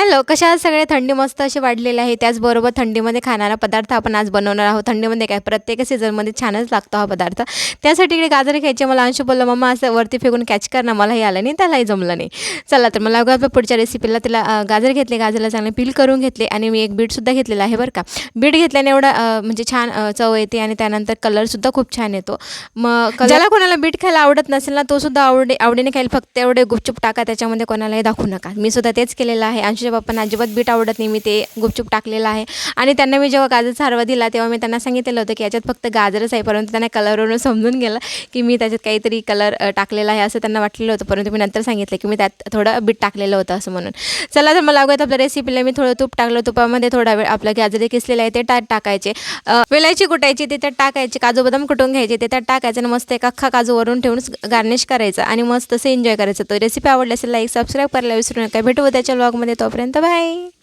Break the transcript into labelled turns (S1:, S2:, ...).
S1: Hello, कशा आहात सगळे? थंडी मस्त अशी वाढलेली आहे. त्याचबरोबर थंडीमध्ये खाणारा पदार्थ आपण आज बनवणार आहोत. थंडीमध्ये काय प्रत्येक सीझनमध्ये छानच लागतो हा पदार्थ. त्यासाठी इकडे गाजर घ्यायचे. मला अंशू बोलला, "मम्मा असं वरती फेकून कॅच कर ना." मलाही आलं नाही, त्यालाही जमलं नाही. चला तर मला बघा पुढच्या रेसिपीला तिला गाजर घेतले. गाजरला चांगले पील करून घेतले आणि मी एक बीटसुद्धा घेतलेला आहे बरं का. बीट घेतल्याने एवढा म्हणजे छान चव येते आणि त्यानंतर कलरसुद्धा खूप छान येतो. मग ज्याला कोणाला बीट खायला आवडत नसेल ना, तो सुद्धा आवडीने खाईल. फक्त एवढे गुपचूप टाका त्याच्यामध्ये, कोणालाही दाखवू नका. मी सुद्धा तेच केलेलं आहे. अंशूच्या पप्पांना अजिबात बीट आवडत नाही. मी ते गुपचूप टाकलेलं आहे आणि त्यांना मी जेव्हा गाजरचा हलवा दिला तेव्हा मी त्यांना सांगितलेलं होतं की याच्यात फक्त गाजरच आहे, परंतु त्यांना कलरवरून समजून गेलं की मी त्याच्यात काहीतरी कलर टाकलेला आहे असं त्यांना वाटलेलं होतं. परंतु मी नंतर सांगितलं की मी त्यात थोडं बीट टाकलेलं होतं असं म्हणून. चला तर मला लागूयात आपल्या रेसिपीला. मी थोडं तूप टाकलं. तुपामध्ये थोडा वेळ आपलं गाजर किसलेलं आहे ते त्यात टाकायचे. वेलायची कुटायची ते त्यात टाकायची. काजू बदाम कुटून घ्यायचे ते त्यात टाकायचं आणि मस्त एक अख्खा काजू वरून ठेवून गार्निश करायचं आणि मस्त असं एन्जॉय करायचं. तो रेसिपी आवडली असेल लाईक सबस्क्राईब करायला विसरू नका. भेटू उद्याच्या व्लॉगमध्ये. तोपर्यंत बाय.